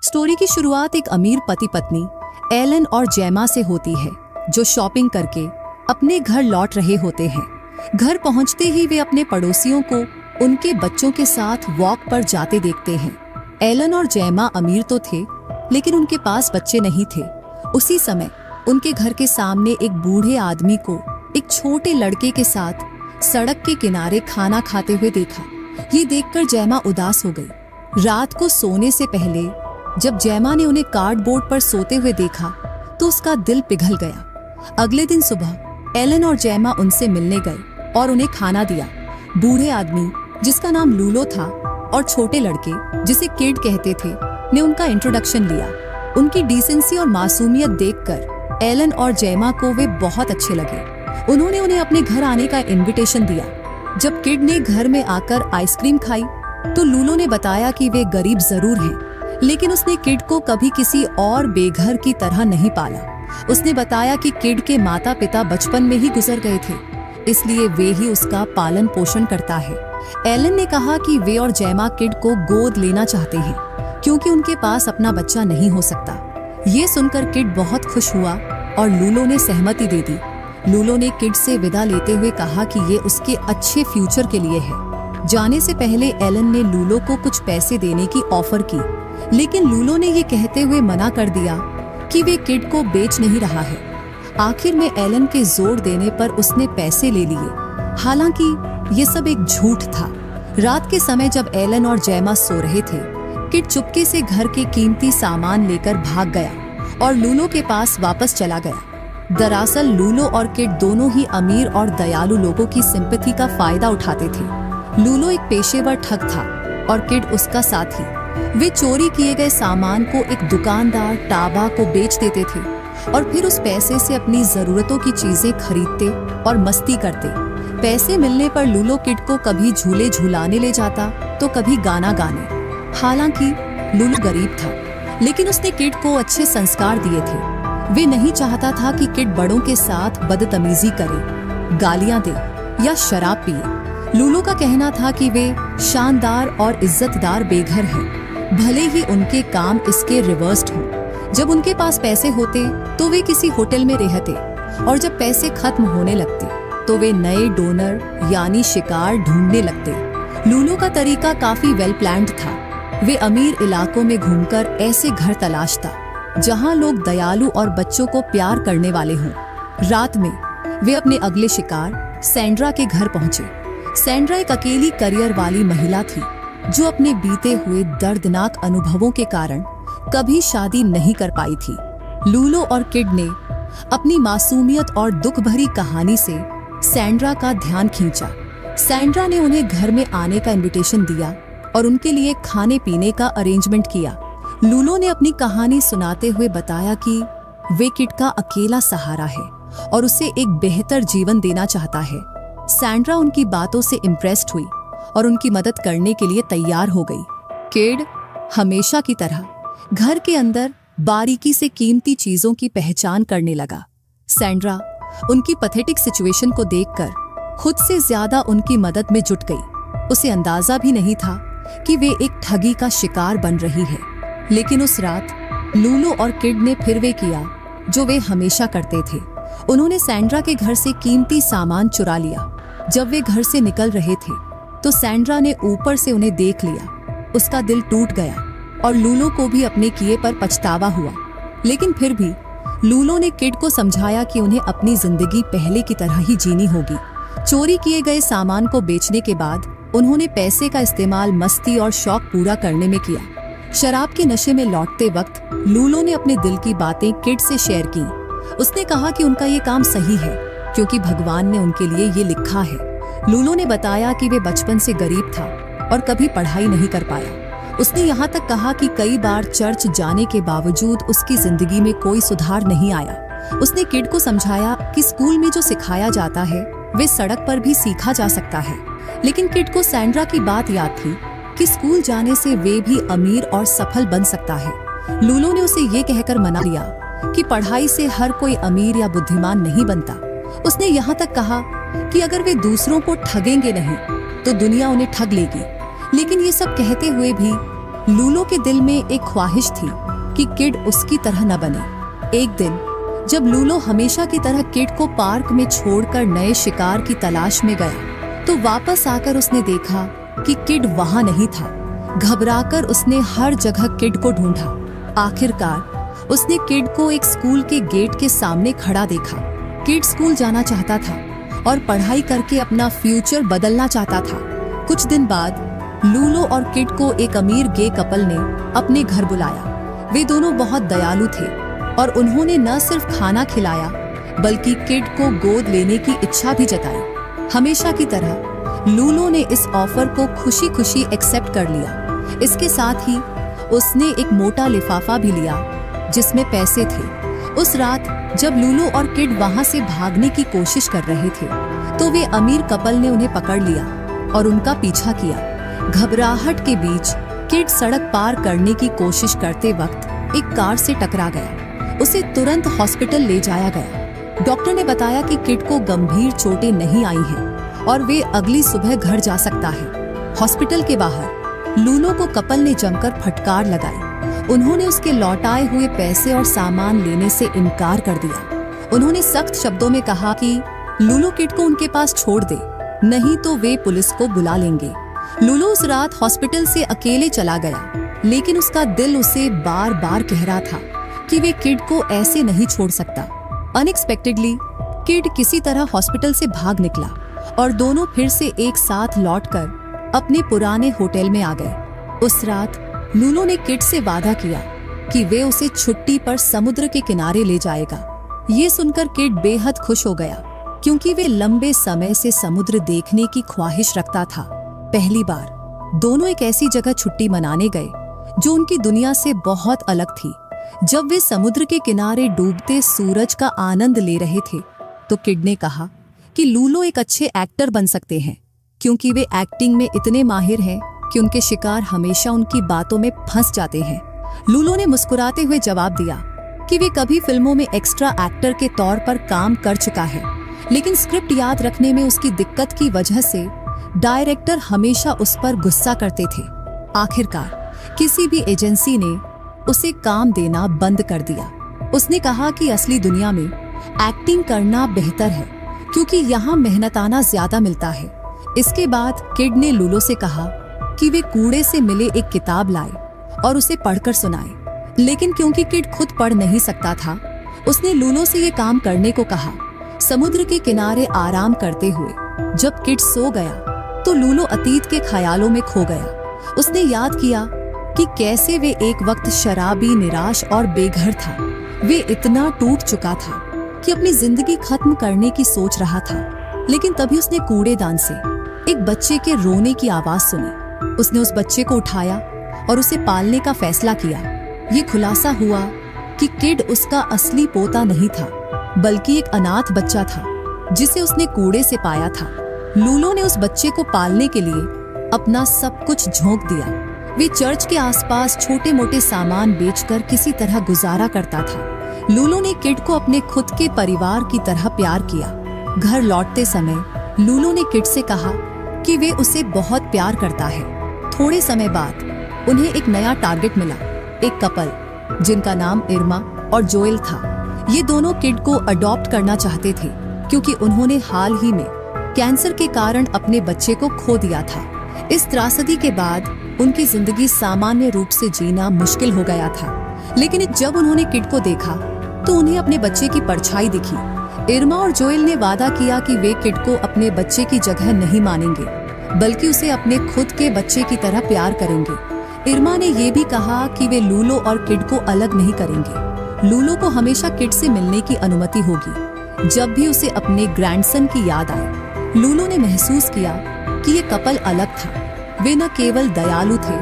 Story की शुरुआत एक अमीर पति पत्नी एलन और जेमा से होती है, जो शॉपिंग करके अपने घर लौट रहे होते हैं। घर पहुंचते ही वे अपने पड़ोसियों को उनके बच्चों के साथ वॉक पर जाते देखते हैं। एलन और जेमा अमीर तो थे, लेकिन उनके पास बच्चे नहीं थे। उसी समय उनके घर के सामने एक बूढ़े आदमी को एक छोटे लड़के के साथ सड़क के किनारे खाना खाते हुए देखा। ये देखकर जेमा उदास हो गई। रात को सोने से पहले जब जेमा ने उन्हें कार्डबोर्ड पर सोते हुए देखा तो उसका दिल पिघल गया। अगले दिन सुबह एलन और जेमा उनसे मिलने गए और उन्हें खाना दिया। बूढ़े आदमी, जिसका नाम लूलो था, और छोटे लड़के, जिसे किड कहते थे, ने उनका इंट्रोडक्शन लिया। उनकी डिसेंसी और मासूमियत देखकर एलन और जेमा को वे बहुत अच्छे लगे। उन्होंने उन्हें अपने घर आने का इनविटेशन दिया। जब किड ने घर में आकर आइसक्रीम खाई तो लूलो ने बताया कि वे गरीब जरूर हैं, लेकिन उसने किड को कभी किसी और बेघर की तरह नहीं पाला। उसने बताया कि किड के माता पिता बचपन में ही गुजर गए थे, इसलिए वे ही उसका पालन पोषण करता है। एलन ने कहा कि वे और जेमा किड को गोद लेना चाहते हैं, क्योंकि उनके पास अपना बच्चा नहीं हो सकता। ये सुनकर किड बहुत खुश हुआ और लूलो ने सहमति दे दी। लूलो ने किड से विदा लेते हुए कहा कि ये उसके अच्छे फ्यूचर के लिए है। जाने से पहले एलन ने लूलो को कुछ पैसे देने की ऑफर की, लेकिन लूलो ने ये कहते हुए मना कर दिया कि वे किड को बेच नहीं रहा है। आखिर में एलन के जोर देने पर उसने पैसे ले लिए। हालांकि ये सब एक झूठ था। रात के समय जब एलन और जेमा सो रहे थे, किड चुपके से घर के कीमती सामान लेकर भाग गया और लूलो के पास वापस चला गया। दरअसल लूलो और किड दोनों ही अमीर और दयालु लोगों की सिंपैथी का फायदा उठाते थे। लूलो एक पेशेवर ठग था और किड उसका साथी। वे चोरी किए गए सामान को एक दुकानदार टाबा को बेच देते थे और फिर उस पैसे से अपनी जरूरतों की चीजें खरीदते और मस्ती करते। पैसे मिलने पर लूलो किड को कभी झूले झूलाने ले जाता तो कभी गाना गाने। हालांकि लूलो गरीब था, लेकिन उसने किड को अच्छे संस्कार दिए थे। वे नहीं चाहता था कि किड बड़ों के साथ बदतमीजी करे, गालियां दे या शराब पिए। लूलो का कहना था कि वे शानदार और इज्जतदार बेघर हैं, भले ही उनके काम इसके रिवर्स्ड हों। जब उनके पास पैसे होते तो वे किसी होटल में रहते, और जब पैसे खत्म होने लगते तो वे नए डोनर यानी शिकार ढूंढने लगते। लूलो का तरीका काफी वेल प्लान्ड था। वे अमीर इलाकों में घूमकर ऐसे घर तलाशता जहां लोग दयालु और बच्चों को प्यार करने वाले हों। रात में वे अपने अगले शिकार सैंड्रा के घर पहुंचे। सैंड्रा एक अकेली करियर वाली महिला थी, जो अपने बीते हुए दर्दनाक अनुभवों के कारण कभी शादी नहीं कर पाई थी। लूलो और किड ने अपनी मासूमियत और दुख भरी कहानी से सैंड्रा का ध्यान खींचा। सैंड्रा ने उन्हें घर में आने का इनविटेशन दिया और उनके लिए खाने पीने का अरेंजमेंट किया। लूलो ने अपनी कहानी सुनाते हुए बताया कि वे किड का अकेला सहारा है और उसे एक बेहतर जीवन देना चाहता है। सैंड्रा उनकी बातों से इम्प्रेस्ड हुई और उनकी मदद करने के लिए तैयार हो गई। किड हमेशा की तरह घर के अंदर बारीकी से कीमती चीजों की पहचान करने लगा। सैंड्रा उनकी पैथेटिक सिचुएशन को देखकर खुद से ज्यादा उनकी मदद में जुट गई। उसे अंदाजा भी नहीं था कि वे एक ठगी का शिकार बन रही है। लेकिन उस रात लूलो और किड ने फिर वे किया जो वे हमेशा करते थे। उन्होंने सैंड्रा के घर से कीमती सामान चुरा लिया। जब वे घर से निकल रहे थे तो सैंड्रा ने ऊपर से उन्हें देख लिया। उसका दिल टूट गया और लूलो को भी अपने किए पर पछतावा हुआ। लेकिन फिर भी लूलो ने किड को समझाया कि उन्हें अपनी जिंदगी पहले की तरह ही जीनी होगी। चोरी किए गए सामान को बेचने के बाद उन्होंने पैसे का इस्तेमाल मस्ती और शौक पूरा करने में किया। शराब के नशे में लौटते वक्त लूलो ने अपने दिल की बातें किड से शेयर की। उसने कहा कि उनका ये काम सही है, क्योंकि भगवान ने उनके लिए ये लिखा है। लूलो ने बताया कि वे बचपन से गरीब था और कभी पढ़ाई नहीं कर पाया। उसने यहाँ तक कहा कि कई बार चर्च जाने के बावजूद उसकी जिंदगी में कोई सुधार नहीं आया। उसने किड को समझाया कि स्कूल में जो सिखाया जाता है वे सड़क पर भी सीखा जा सकता है। लेकिन किड को सैंड्रा की बात याद थी कि स्कूल जाने से वे भी अमीर और सफल बन सकता है। लूलो ने उसे ये कहकर मना दिया कि पढ़ाई से हर कोई अमीर या बुद्धिमान नहीं बनता। उसने यहाँ तक कहा कि अगर वे दूसरों को ठगेंगे नहीं तो दुनिया उन्हें ठग लेगी। लेकिन ये सब कहते हुए भी लूलो के दिल में एक ख्वाहिश थी कि किड उसकी तरह न बने। एक दिन जब लूलो हमेशा की तरह किड को पार्क में छोड़कर नए शिकार की तलाश में गया तो वापस आकर उसने देखा कि किड वहां नहीं था। घबराकर उसने हर जगह किड को ढूंढा। आखिरकार उसने किड को एक स्कूल के गेट के सामने खड़ा देखा। किड स्कूल जाना चाहता था और पढ़ाई करके अपना फ्यूचर बदलना चाहता था। कुछ दिन बाद लूलो और किड को एक अमीर गे कपल ने अपने घर बुलाया। वे दोनों बहुत दयालु थे और उन्होंने न सिर्फ खाना खिलाया बल्कि किड को गोद लेने की इच्छा भी जताई। हमेशा की तरह लूलो ने इस ऑफर को खुशी खुशी एक्सेप्ट कर लिया। इसके साथ ही उसने एक मोटा लिफाफा भी लिया जिसमें पैसे थे। उस रात जब लूलो और किड वहां से भागने की कोशिश कर रहे थे तो वे अमीर कपल ने उन्हें पकड़ लिया और उनका पीछा किया। घबराहट के बीच किड सड़क पार करने की कोशिश करते वक्त एक कार से टकरा गया। उसे तुरंत हॉस्पिटल ले जाया गया। डॉक्टर ने बताया कि किड को गंभीर चोटें नहीं आई हैं और वे अगली सुबह घर जा सकता है। हॉस्पिटल के बाहर लूलो को कपल ने जमकर फटकार लगाई। उन्होंने उसके लौटाए हुए पैसे और सामान लेने से इनकार कर दिया। उन्होंने सख्त शब्दों में कहा कि लूलो किड को उनके पास छोड़ दे, नहीं तो वे पुलिस को बुला लेंगे। लूलो उस रात हॉस्पिटल से अकेले चला गया, लेकिन उसका दिल उसे बार बार कह रहा था कि वे किड को ऐसे नहीं छोड़ सकता। अनएक्सपेक्टेडली किड किसी तरह हॉस्पिटल से भाग निकला और दोनों फिर से एक साथ लौटकर अपने पुराने होटल में आ गए। उस रात लूलो ने किड से वादा किया कि वे उसे छुट्टी पर समुद्र के किनारे ले जाएगा। ये सुनकर किड बेहद खुश हो गया क्योंकि वे लंबे समय से समुद्र देखने की ख्वाहिश रखता था। पहली बार दोनों एक ऐसी जगह छुट्टी मनाने गए जो उनकी दुनिया से बहुत अलग थी। जब वे समुद्र के किनारे डूबते सूरज का आनंद ले रहे थे तो किड ने कहा कि लूलो एक अच्छे एक्टर बन सकते हैं क्योंकि वे एक्टिंग में इतने माहिर हैं कि उनके शिकार हमेशा उनकी बातों में फंस जाते हैं। लूलो ने मुस्कुराते हुए जवाब दिया कि वे कभी फिल्मों में एक्स्ट्रा एक्टर के तौर पर काम कर चुका है, लेकिन स्क्रिप्ट याद रखने में उसकी दिक्कत की वजह से डायरेक्टर हमेशा उस पर गुस्सा करते थे। आखिरकार किसी भी एजेंसी ने उसे काम देना बंद कर दिया। उसने कहा कि असली दुनिया में एक्टिंग करना बेहतर है क्योंकि यहाँ मेहनताना ज्यादा मिलता है। इसके बाद किड ने लूलो से कहा कि वे कूड़े से मिले एक किताब लाए और उसे पढ़कर सुनाए, लेकिन क्योंकि किड खुद पढ़ नहीं सकता था उसने लूलो से ये काम करने को कहा। समुद्र के किनारे आराम करते हुए जब किड सो गया तो लूलो अतीत के ख्यालों में खो गया। उसने याद किया कि कैसे वे एक वक्त शराबी, निराश और बेघर था। वे इतना टूट चुका था कि अपनी जिंदगी खत्म करने की सोच रहा था, लेकिन तभी उसने कूड़ेदान से एक बच्चे के रोने की आवाज सुनी। उसने उस बच्चे को उठाया और उसे पालने का फैसला किया। ये खुलासा हुआ कि किड उसका असली पोता नहीं था बल्कि एक अनाथ बच्चा था जिसे उसने कूड़े से पाया था। लूलो ने उस बच्चे को पालने के लिए अपना सब कुछ झोंक दिया। वे चर्च के आसपास छोटे मोटे सामान बेचकर किसी तरह गुजारा करता था। लूलो ने किड को अपने खुद के परिवार की तरह प्यार किया। घर लौटते समय लूलो ने किड से कहा कि वे उसे बहुत प्यार करता है। थोड़े समय बाद उन्हें एक नया टारगेट मिला, एक कपल जिनका नाम इर्मा और जोएल था। ये दोनों किड को अडॉप्ट करना चाहते थे क्योंकि उन्होंने हाल ही में कैंसर के कारण अपने बच्चे को खो दिया था। इस त्रासदी के बाद उनकी जिंदगी सामान्य रूप से जीना मुश्किल हो गया था, लेकिन जब उन्होंने किड को देखा तो उन्हें अपने बच्चे की परछाई दिखी। इर्मा और जोएल ने वादा किया कि वे किड को अपने बच्चे की जगह नहीं मानेंगे बल्कि उसे अपने खुद के बच्चे की तरह प्यार करेंगे। इर्मा ने ये भी कहा कि वे लूलो और किड को अलग नहीं करेंगे। लूलो को हमेशा किड से मिलने की अनुमति होगी जब भी उसे अपने ग्रैंडसन की याद आए। लूलो ने महसूस किया कि ये कपल अलग था। वे न केवल दयालु थे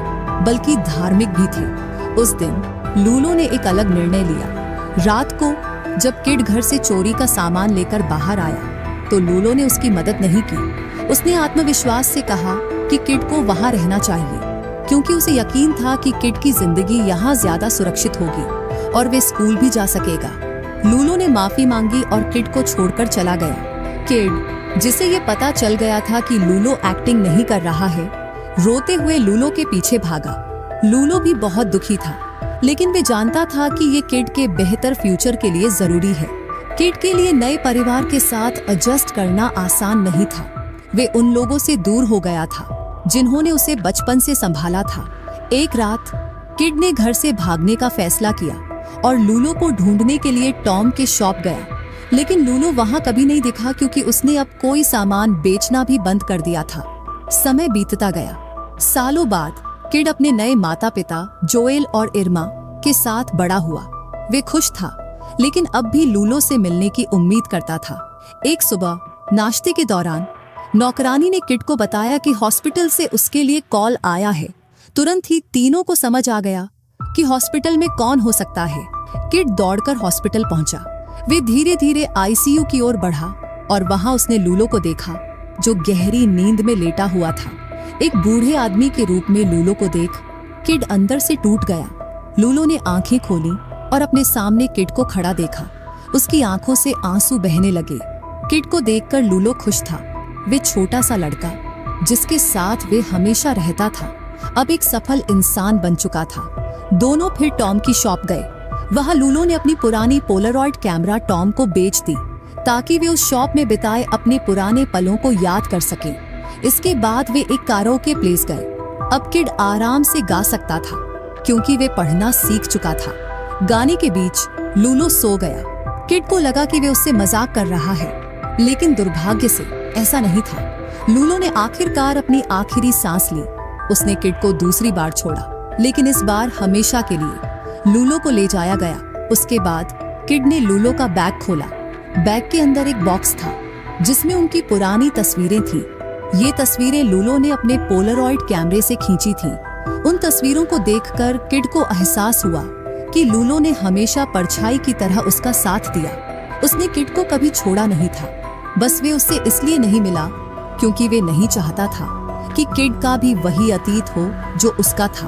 बल्कि धार्मिक भी थे। उस दिन लूलो ने एक अलग निर्णय लिया। रात को जब किड घर से चोरी का सामान लेकर बाहर आया तो लूलो ने उसकी मदद नहीं की। उसने आत्मविश्वास से कहा कि किड को वहां रहना चाहिए क्योंकि उसे यकीन था कि किड की जिंदगी यहाँ ज्यादा सुरक्षित होगी और वे स्कूल भी जा सकेगा। लूलो ने माफी मांगी और किड को छोड़कर चला गया। किड, जिसे ये पता चल गया था कि लूलो एक्टिंग नहीं कर रहा है, रोते हुए लूलो के पीछे भागा। लूलो भी बहुत दुखी था, लेकिन वे जानता था कि ये किड के बेहतर फ्यूचर के लिए जरूरी है। किड के लिए नए परिवार के साथ एडजस्ट करना आसान नहीं था। वे उन लोगों से दूर हो गया था जिन्होंने उसे बचपन से संभाला था। एक रात किड ने घर से भागने का फैसला किया और लूलो को ढूंढने के लिए टॉम के शॉप गया, लेकिन लूलो वहां कभी नहीं दिखा क्योंकि उसने अब कोई सामान बेचना भी बंद कर दिया था। समय बीतता गया। सालों बाद किड अपने नए माता पिता जोएल और इरमा के साथ बड़ा हुआ। वे खुश था, लेकिन अब भी लूलो से मिलने की उम्मीद करता था। एक सुबह नाश्ते के दौरान नौकरानी ने किड को बताया कि हॉस्पिटल से उसके लिए कॉल आया है। तुरंत ही तीनों को समझ आ गया कि हॉस्पिटल में कौन हो सकता है। किड दौड़कर हॉस्पिटल पहुंचा। वे धीरे धीरे आईसीयू की ओर बढ़ा और वहां उसने लूलो को देखा, जो गहरी नींद में लेटा हुआ था। एक बूढ़े आदमी के रूप में लूलो को देख किड अंदर से टूट गया। लूलो ने आंखें खोली और अपने सामने किड को खड़ा देखा। उसकी आंखों से आंसू बहने लगे। किड को देखकर लूलो खुश था। वे छोटा सा लड़का जिसके साथ वे हमेशा रहता था, अब एक सफल इंसान बन चुका था। दोनों फिर टॉम की शॉप गए। वहां लूलो ने अपनी पुरानी पोलरॉइड कैमरा टॉम को बेच दी ताकि वे उस शॉप में बिताए अपने पुराने पलों को याद कर सके। इसके बाद वे एक कारोके प्लेस गए। अब किड आराम से गा सकता था क्योंकि वे पढ़ना सीख चुका था। गाने के बीच लूलो सो गया। किड को लगा कि वे उससे मजाक कर रहा है, लेकिन दुर्भाग्य से ऐसा नहीं था। लूलो ने आखिरकार अपनी आखिरी सांस ली। उसने किड को दूसरी बार छोड़ा, लेकिन इस बार हमेशा के लिए। लूलो को ले जाया गया। उसके बाद किड ने लूलो का बैग खोला। बैग के अंदर एक बॉक्स था जिसमें उनकी पुरानी तस्वीरें थीं। ये तस्वीरें लूलो ने अपने पोलरॉइड कैमरे से खींची थीं। उन तस्वीरों को देखकर किड को एहसास हुआ कि लूलो ने हमेशा परछाई की तरह उसका साथ दिया। उसने किड को कभी छोड़ा नहीं था। बस वे उससे इसलिए नहीं मिला क्योंकि वे नहीं चाहता था कि किड का भी वही अतीत हो जो उसका था।